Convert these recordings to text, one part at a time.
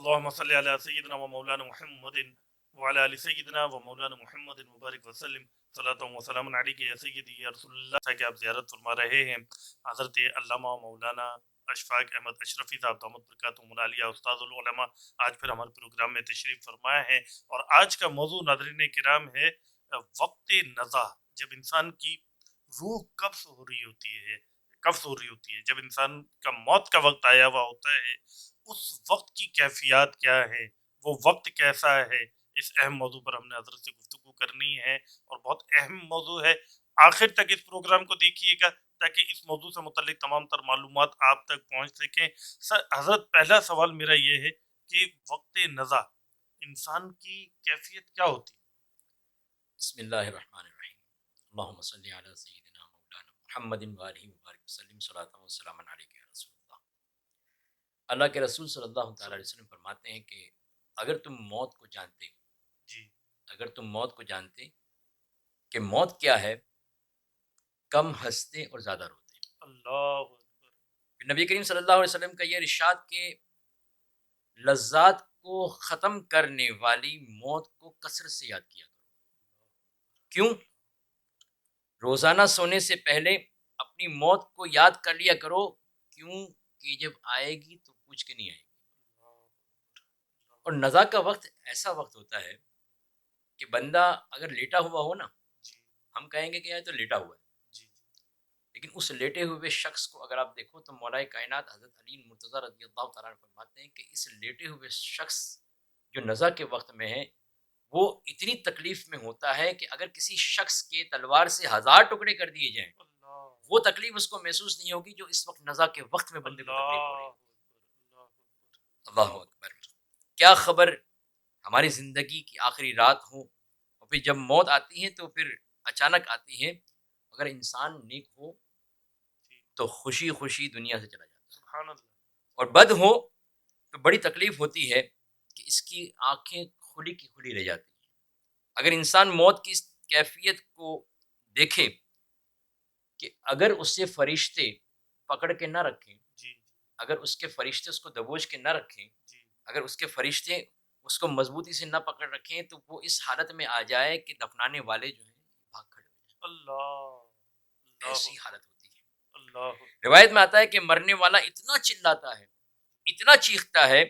اللهم صل على سيدنا ومولانا محمد وعلى آل سيدنا ومولانا محمد مبارک وسلم صلاۃ و سلام علیک یا سیدی یا رسول اللہ. کہ آپ زیارت فرما رہے ہیں حضرت علامہ مولانا اشفاق احمد اشرفی صاحب دامت برکاتہم العالیہ استاد العلماء آج پھر ہمارے پروگرام میں تشریف فرمایا ہے. اور آج کا موضوع ناظرین کرام ہے وقت نزا. جب انسان کی روح قبض ہو رہی ہوتی ہے جب انسان کا موت کا وقت آیا ہوا ہوتا ہے، اس وقت کی کیفیات کیا ہے، وہ وقت کیسا ہے. اس اہم موضوع پر ہم نے حضرت سے گفتگو کرنی ہے اور بہت اہم موضوع ہے. آخر تک اس پروگرام کو دیکھیے گا تاکہ اس موضوع سے متعلق تمام تر معلومات آپ تک پہنچ سکیں. حضرت پہلا سوال میرا یہ ہے کہ وقت نزا انسان کی کیفیت کیا ہوتی ہے؟ بسم اللہ الرحمن الرحیم. اللہم صلی علی سیدنا مولانا محمد وآلہ وبارک وسلم صلاۃ و سلام علیک یا رسول اللہ. اللہ کے رسول صلی اللہ تعالی علیہ وسلم فرماتے ہیں کہ اگر تم موت کو جانتے جی اگر تم موت کو جانتے کہ موت کیا ہے، کم ہنستے اور زیادہ روتے. اللہ اکبر. پھر نبی کریم صلی اللہ علیہ وسلم کا یہ ارشاد کہ لذات کو ختم کرنے والی موت کو کثرت سے یاد کیا کرو. کیوں؟ روزانہ سونے سے پہلے اپنی موت کو یاد کر لیا کرو. کیوں کہ جب آئے گی تو پوچھ کے نہیں آئے گی. اور نزا کا وقت ایسا وقت ہوتا ہے کہ بندہ اگر لیٹا ہوا ہو نا، ہم کہیں گے کہ یہ تو لیٹا ہوا ہے، لیکن اس لیٹے ہوئے شخص کو اگر آپ دیکھو تو مولا کائنات حضرت علی مرتضیٰ رضی اللہ تعالیٰ عنہ فرماتے ہیں کہ اس لیٹے ہوئے شخص جو نزا کے وقت میں ہے وہ اتنی تکلیف میں ہوتا ہے کہ اگر کسی شخص کے تلوار سے 1000 ٹکڑے کر دیے جائیں وہ تکلیف اس کو محسوس نہیں ہوگی جو اس وقت نزا کے وقت میں بندے کو تکلیف ہو رہی ہے. اللہ اکبر. کیا خبر ہماری زندگی کی آخری رات ہو اور پھر جب موت آتی ہے تو پھر اچانک آتی ہے. اگر انسان نیک ہو تو خوشی خوشی دنیا سے چلا جاتا ہے، سبحان اللہ. اور بد ہو تو بڑی تکلیف ہوتی ہے کہ اس کی آنکھیں کھلی کی کھلی رہ جاتی ہیں. اگر انسان موت کی اس کیفیت کو دیکھے کہ اگر اس سے فرشتے پکڑ کے نہ رکھیں، جی اگر اس کے فرشتے اس کو دبوچ کے نہ رکھیں، جی اگر اس کے فرشتے اس کو مضبوطی سے نہ پکڑ رکھیں تو وہ اس حالت میں آ جائے کہ دفنانے والے جو ہیں بھاگ کھڑے ہو جائیں. اللہ ایسی حالت ہوتی ہے. اللہ. روایت میں آتا ہے کہ مرنے والا اتنا چلاتا ہے، اتنا چیختا ہے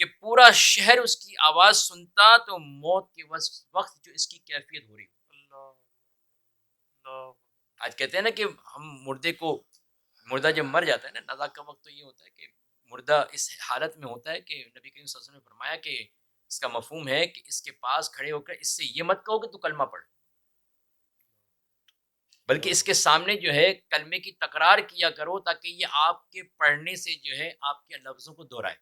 کہ پورا شہر اس کی آواز سنتا تو موت کے وقت جو اس کی کیفیت ہو رہی ہو. اللہ. آج کہتے ہیں نا کہ ہم مردہ جب مر جاتا ہے نا، نزا کا وقت تو یہ ہوتا ہے کہ مردہ اس حالت میں ہوتا ہے کہ نبی کریم صلی اللہ علیہ وسلم نے فرمایا کہ اس کا مفہوم ہے کہ اس کے پاس کھڑے ہو کر اس سے یہ مت کہو کہ تو کلمہ پڑھ، بلکہ اس کے سامنے جو ہے کلمے کی تکرار کیا کرو تاکہ یہ آپ کے پڑھنے سے جو ہے آپ کے لفظوں کو دہرائے.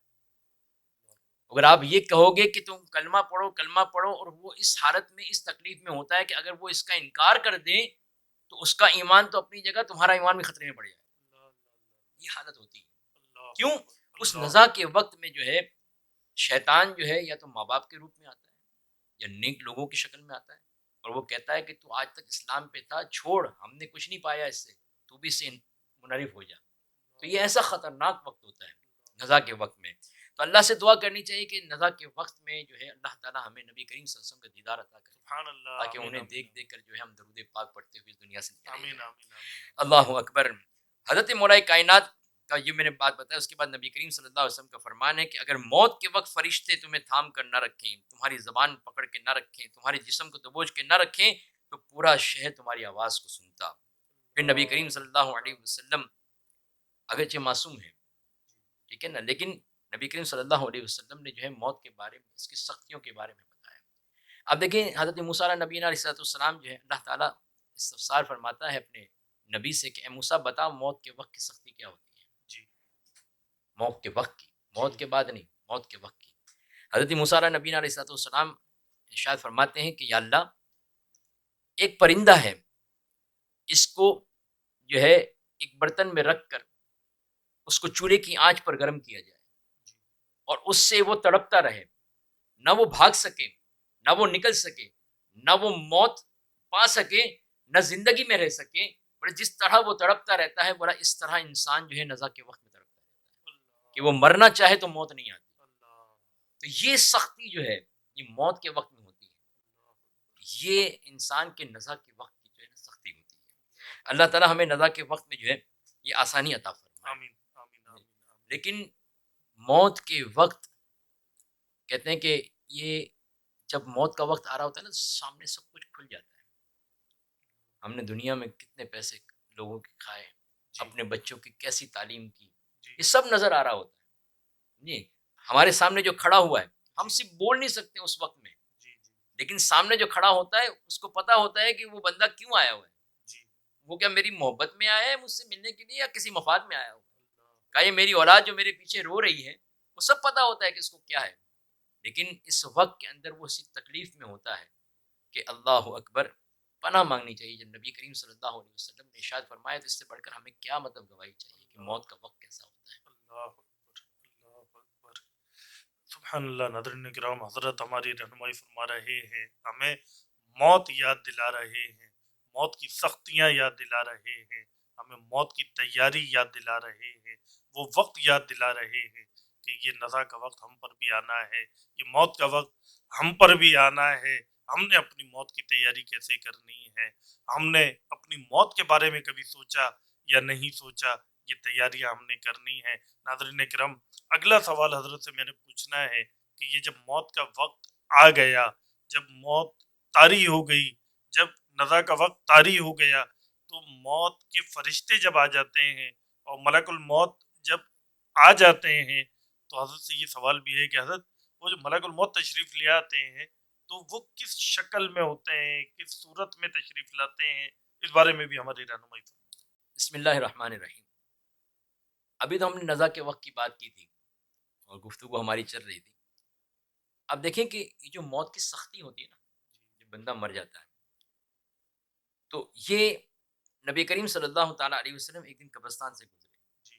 اگر آپ یہ کہو گے کہ تم کلمہ پڑھو اور وہ اس حالت میں اس تکلیف میں ہوتا ہے کہ اگر وہ اس کا انکار کر دیں تو اس کا ایمان تو اپنی جگہ، تمہارا ایمان بھی خطرے میں پڑ جائے. یہ حالت ہوتی ہے. کیوں؟ اس نزا کے وقت میں جو ہے شیطان جو ہے یا تو ماں باپ کے روپ میں آتا ہے یا نیک لوگوں کی شکل میں آتا ہے اور وہ کہتا ہے کہ تو آج تک اسلام پہ تھا، چھوڑ، ہم نے کچھ نہیں پایا اس سے، تو بھی اس سے منحرف ہو جا. تو یہ ایسا خطرناک وقت ہوتا ہے نزا کے وقت میں. تو اللہ سے دعا کرنی چاہیے کہ نزا کے وقت میں جو ہے اللہ تعالیٰ ہمیں نبی کریم صلی اللہ علیہ وسلم کا دیدار عطا کرے، سبحان اللہ. تاکہ انہیں دیکھ دیکھ کر جو ہے ہم درود پاک پڑھتے ہوئے اس دنیا سے نکلیں. آمین آمین. اللہ اکبر. حضرت مولا کائنات کا یہ میں نے بات بتایا، اس کے بعد نبی کریم صلی اللہ علیہ وسلم کا فرمان ہے کہ اگر موت کے وقت فرشتے تمہیں تھام کر نہ رکھیں، تمہاری زبان پکڑ کے نہ رکھیں، تمہارے جسم کو دبوچ کے نہ رکھیں تو پورا شہر تمہاری آواز کو سنتا. پھر نبی کریم صلی اللہ علیہ وسلم اگرچہ معصوم ہے، ٹھیک ہے نا، لیکن نبی کریم صلی اللہ علیہ وسلم نے جو ہے موت کے بارے میں، اس کی سختیوں کے بارے میں بتایا. اب دیکھیں حضرت موسیٰ علیہ نبینا علیہ السلام جو ہے اللہ تعالیٰ استفسار فرماتا ہے اپنے نبی سے کہ اے موسیٰ بتا موت کے وقت کی سختی کیا ہوتی ہے. جی. موت کے وقت کی، موت کے بعد نہیں، موت کے وقت کی. حضرت موسیٰ علیہ نبینا علیہ السلام ارشاد فرماتے ہیں کہ یا اللہ، ایک پرندہ ہے، اس کو جو ہے ایک برتن میں رکھ کر اس کو چولہے کی آنچ پر گرم کیا جائے اور اس سے وہ تڑپتا رہے، نہ وہ بھاگ سکے، نہ وہ نکل سکے، نہ وہ موت پا سکے، نہ زندگی میں رہ سکے. بڑے جس طرح وہ تڑپتا رہتا ہے بڑا اس طرح انسان جو ہے نزا کے وقت میں تڑپتا رہتا ہے کہ وہ مرنا چاہے تو موت نہیں آتی. تو یہ سختی جو ہے یہ موت کے وقت میں ہوتی ہے، یہ انسان کے نزا کے وقت کی جو ہے نا سختی ہوتی ہے۔ اللہ تعالیٰ ہمیں نزا کے وقت میں جو ہے یہ آسانی عطا فرمائے۔ آمین آمین آمین آمین۔ لیکن موت کے وقت کہتے ہیں کہ یہ جب موت کا وقت آ رہا ہوتا ہے نا سامنے سب کچھ کھل جاتا ہے۔ ہم نے دنیا میں کتنے پیسے لوگوں کے کھائے، اپنے بچوں کی کیسی تعلیم کی، یہ سب نظر آ رہا ہوتا ہے جی۔ ہمارے سامنے جو کھڑا ہوا ہے ہم صرف بول نہیں سکتے اس وقت میں، لیکن سامنے جو کھڑا ہوتا ہے اس کو پتا ہوتا ہے کہ وہ بندہ کیوں آیا ہوا ہے، وہ کیا میری محبت میں آیا ہے مجھ سے ملنے کے لیے یا کسی مفاد میں آیا ہوا ہے، کہا یہ میری اولاد جو میرے پیچھے رو رہی ہے وہ سب پتا ہوتا ہے کہ اس کو کیا ہے، لیکن اس وقت کے اندر وہ اسی تکلیف میں ہوتا ہے کہ اللہ اکبر پناہ مانگنی چاہیے۔ جب نبی کریم صلی اللہ علیہ وسلم نے ارشاد فرمایا تو اس سے بڑھ کر ہمیں کیا مطلب گواہی چاہیے کہ موت کا وقت کیسا ہوتا ہے۔ اللہ اکبر اللہ اکبر، سبحان اللہ۔ ناظرین کرام، حضرت ہماری رہنمائی فرما رہے ہیں، ہمیں موت یاد دلا رہے ہیں، موت کی سختیاں یاد دلا رہے ہیں، ہمیں موت کی تیاری یاد دلا رہے ہیں، وہ وقت یاد دلا رہے ہیں کہ یہ نزا کا وقت ہم پر بھی آنا ہے، یہ موت کا وقت ہم پر بھی آنا ہے۔ ہم نے اپنی موت کی تیاری کیسے کرنی ہے، ہم نے اپنی موت کے بارے میں کبھی سوچا یا نہیں سوچا، یہ تیاریاں ہم نے کرنی ہے۔ ناظرین کرام، اگلا سوال حضرت سے میں نے پوچھنا ہے کہ یہ جب موت کا وقت آ گیا، جب موت طاری ہو گئی، جب نزا کا وقت طاری ہو گیا، تو موت کے فرشتے جب آ جاتے ہیں اور ملک الموت جب آ جاتے ہیں تو حضرت سے یہ سوال بھی ہے کہ حضرت وہ جو ملک الموت تشریف لے آتے ہیں تو وہ کس شکل میں ہوتے ہیں، کس صورت میں تشریف لاتے ہیں، اس بارے میں بھی ہماری رہنمائی فرمائیں۔ بسم اللہ الرحمن الرحیم۔ ابھی تو ہم نے نزا کے وقت کی بات کی تھی اور گفتگو ہماری چل رہی تھی۔ اب دیکھیں کہ یہ جو موت کی سختی ہوتی ہے نا، جب بندہ مر جاتا ہے تو یہ نبی کریم صلی اللہ تعالیٰ علیہ وسلم ایک دن قبرستان سے گزرے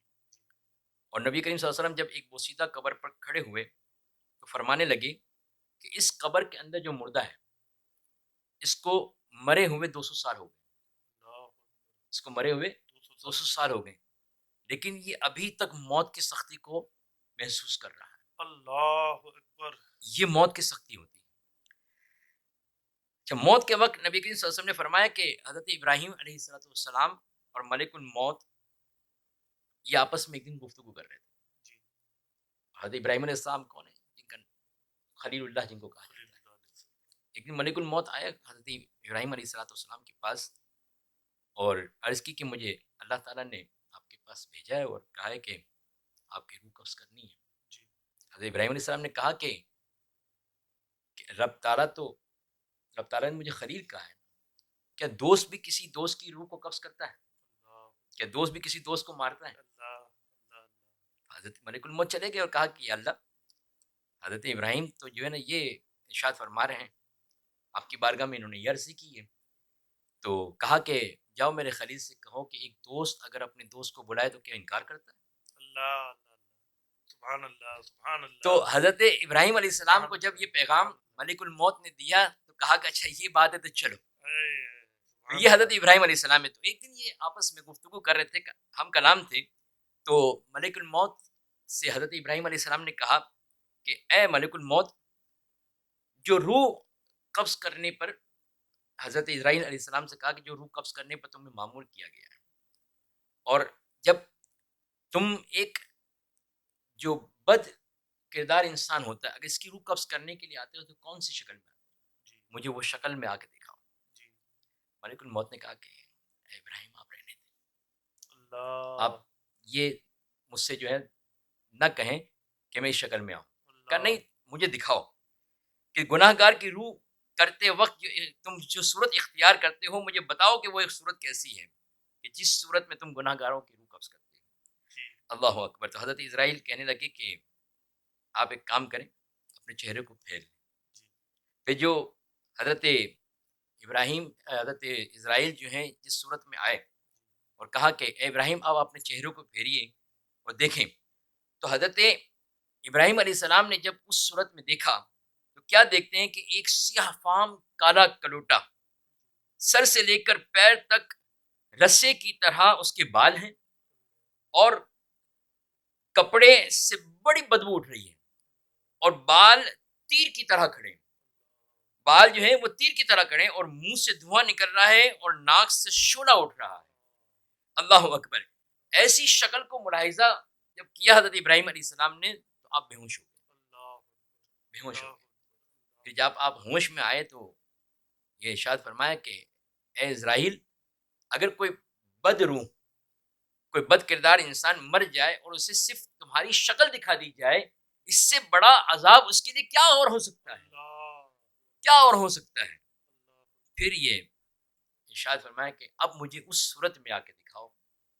اور نبی کریم صلی اللہ علیہ وسلم جب ایک بوسیدہ قبر پر کھڑے ہوئے تو فرمانے لگے کہ اس قبر کے اندر جو مردہ ہے اس کو مرے ہوئے 200 سال ہو گئے، اس کو مرے ہوئے 200 سال ہو گئے، لیکن یہ ابھی تک موت کی سختی کو محسوس کر رہا ہے۔ اللہ اکبر۔ یہ موت کی سختی ہوتی ہے۔ جب موت کے وقت نبی کریم صلی اللہ علیہ وسلم نے فرمایا کہ حضرت ابراہیم علیہ السلام اور ملک الموت یہ آپس میں ایک دن گفتگو کر رہے تھے۔ حضرت ابراہیم علیہ السلام کون ہے؟ جن کا خلیل اللہ جن کو کہا جاتا ہے۔ ایک دن ملک الموت آیا حضرت ابراہیم علیہ السلام کے پاس اور عرض کی کہ مجھے اللہ تعالیٰ نے آپ کے پاس بھیجا ہے اور کہا ہے کہ آپ کی روح قبض کرنی ہے۔ حضرت ابراہیم علیہ السلام نے کہا کہ رب تعالیٰ نے مجھے خلیل کہا ہے، کیا دوست بھی کسی دوست کی روح کو قبض کرتا ہے؟ کیا دوست بھی کسی دوست کو مارتا ہے؟ حضرت ملک الموت چلے گئے اور کہا کہ یا اللہ، حضرت ابراہیم تو جو ہے نا یہ ارشاد فرما رہے ہیں، آپ کی بارگاہ میں انہوں نے یہ عرضی کی ہے، تو کہا کہ جاؤ میرے خلیل سے کہو کہ ایک دوست اگر اپنے دوست کو بلائے تو کیا انکار کرتا ہے؟ اللہ سبحان اللہ سبحان اللہ۔ تو حضرت ابراہیم علیہ السلام کو جب یہ پیغام ملک الموت نے دیا تو کہا کہ اچھا یہ بات ہے تو چلو۔ یہ حضرت ابراہیم علیہ السلام ہے۔ تو ایک دن یہ آپس میں گفتگو کر رہے تھے، ہم کلام تھے، تو ملک الموت سے حضرت ابراہیم علیہ السلام نے کہا کہ اے ملک الموت، جو روح قبض کرنے پر حضرت اسرائیل علیہ السلام سے کہا کہ جو روح قبض کرنے پر تمہیں معمول کیا گیا ہے، اور جب تم ایک جو بد کردار انسان ہوتا ہے اگر اس کی روح قبض کرنے کے لیے آتے ہو تو کون سی شکل میں آتے ہو؟ مجھے وہ شکل میں آ کے دکھاؤ۔ ملک الموت نے کہا کہ اے ابراہیم آپ رہنے دیں، آپ یہ مجھ سے جو ہے نہ کہیں کہ میں اس شکل میں آؤں۔ کہا نہیں، مجھے دکھاؤ کہ گناہ گار کی روح کرتے وقت تم جو صورت اختیار کرتے ہو مجھے بتاؤ کہ وہ ایک صورت کیسی ہے کہ جس صورت میں تم گناہ گاروں کی روح قبض کرتے ہو۔ اللہ اکبر۔ تو حضرت اسرائیل کہنے لگے کہ آپ ایک کام کریں، اپنے چہرے کو پھیر لیں۔ پھر جو حضرت اسرائیل جو ہیں جس صورت میں آئے اور کہا کہ اے ابراہیم آپ اپنے چہرے کو پھیریے اور دیکھیں، تو حضرت ابراہیم علیہ السلام نے جب اس صورت میں دیکھا تو کیا دیکھتے ہیں کہ ایک سیاہ فام کالا کلوٹا، سر سے لے کر پیر تک رسے کی طرح اس کے بال ہیں اور کپڑے سے بڑی بدبو اٹھ رہی ہے، اور بال تیر کی طرح کھڑے، بال جو ہے وہ تیر کی طرح کھڑے، اور منہ سے دھواں نکل رہا ہے اور ناک سے شعلہ اٹھ رہا ہے۔ اللہ اکبر! ایسی شکل کو ملاحظہ جب کیا حضرت ابراہیم علیہ السلام نے تو آپ بے ہوش ہو گئے، بے ہوش ہو گئے۔ پھر جب آپ ہوش میں آئے تو یہ ارشاد فرمایا کہ اے اسرائیل، اگر کوئی بد روح، کوئی بد کردار انسان مر جائے اور اسے صرف تمہاری شکل دکھا دی جائے، اس سے بڑا عذاب اس کے لیے کیا اور ہو سکتا ہے؟ کیا اور ہو سکتا ہے؟ پھر یہ ارشاد فرمایا کہ اب مجھے اس صورت میں آ کے دکھاؤ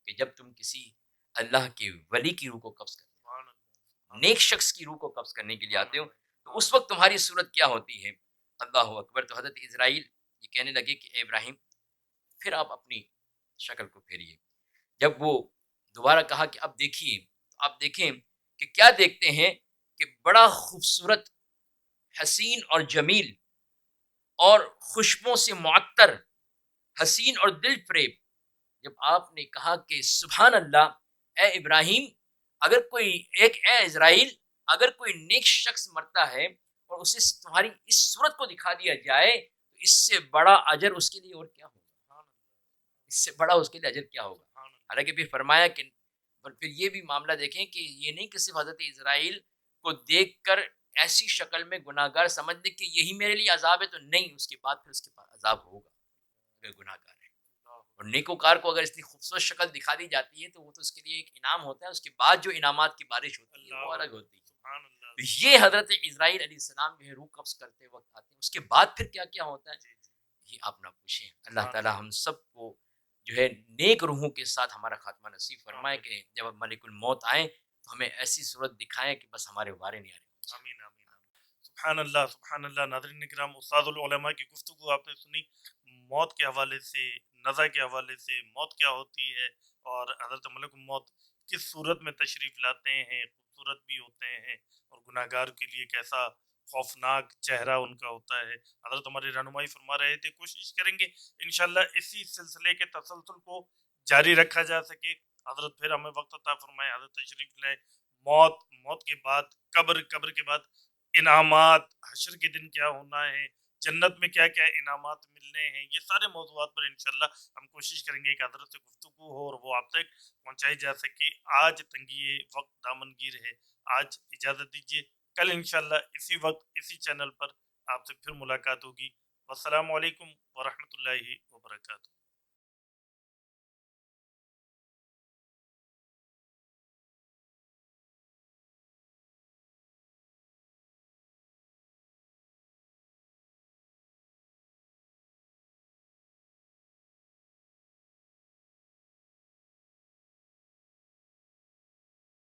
کہ جب تم کسی اللہ کے ولی کی روح کو قبض کرتے ہو، نیک شخص کی روح کو قبض کرنے کے لیے آتے ہو، تو اس وقت تمہاری صورت کیا ہوتی ہے؟ اللہ اکبر! تو حضرت اسرائیل یہ کہنے لگے کہ اے ابراہیم، پھر آپ اپنی شکل کو پھیریے۔ جب وہ دوبارہ کہا کہ اب دیکھیے، تو آپ دیکھیں کہ کیا دیکھتے ہیں کہ بڑا خوبصورت، حسین اور جمیل اور خوشبوں سے معطر، حسین اور دل فریب۔ جب آپ نے کہا کہ سبحان اللہ، اے ابراہیم، اگر کوئی اے اسرائیل، اگر کوئی نیک شخص مرتا ہے اور اسے تمہاری اس صورت کو دکھا دیا جائے تو اس سے بڑا اجر اس کے لیے اور کیا ہوگا؟ اس سے بڑا اس کے لیے اجر کیا ہوگا؟ حالانکہ پھر فرمایا کہ پھر یہ بھی معاملہ دیکھیں کہ یہ نہیں کہ صرف حضرت اسرائیل کو دیکھ کر ایسی شکل میں گناہ گار سمجھ لے کہ یہی میرے لیے عذاب ہے، تو نہیں، اس کے بعد پھر اس کے پاس عذاب ہوگا اگر گناہ گار ہے۔ اور نیکوکار کو اگر اتنی خوبصورت شکل دکھا دی جاتی ہے تو وہ تو اس کے لیے ایک انعام ہوتا ہے، اس کے بعد جو انعامات کی بارش ہوتی ہے وہ الگ ہوتی ہے۔ تو یہ حضرت اسرائیل علیہ السلام جو ہے روح قبض کرتے وقت آتے ہیں، اس کے بعد پھر کیا کیا ہوتا ہے یہ آپ نہ پوچھیں۔ اللہ تعالی ہم سب کو جو ہے نیک روحوں کے ساتھ ہمارا خاتمہ نصیب فرمائے کہ جب اب ملک الموت آئیں تو ہمیں ایسی صورت دکھائیں کہ بس ہمارے وارے نہیں آ رہے۔ آمین آمین آمین۔ سبحان اللہ سبحان اللہ۔ ناظرین کرام، استاد العلماء کی گفتگو آپ نے سنی، موت کے حوالے سے، نزا کے حوالے سے، موت کیا ہوتی ہے اور حضرت ملک الموت کس صورت میں تشریف لاتے ہیں، خوبصورت بھی ہوتے ہیں اور گناہ گار کے لیے کیسا خوفناک چہرہ ان کا ہوتا ہے۔ حضرت ہماری رہنمائی فرما رہے تھے، کوشش کریں گے انشاءاللہ اسی سلسلے کے تسلسل کو جاری رکھا جا سکے۔ حضرت پھر ہمیں وقت عطا فرمائے، حضرت تشریف لائے۔ موت کے بعد قبر کے بعد انعامات، حشر کے دن کیا ہونا ہے، جنت میں کیا کیا انعامات ملنے ہیں، یہ سارے موضوعات پر انشاءاللہ ہم کوشش کریں گے کہ حضرت سے گفتگو ہو اور وہ آپ تک پہنچائی جا سکے۔ آج تنگی وقت دامنگیر ہے، آج اجازت دیجیے، کل انشاءاللہ اسی وقت اسی چینل پر آپ سے پھر ملاقات ہوگی۔ والسلام علیکم ورحمۃ اللہ وبرکاتہ۔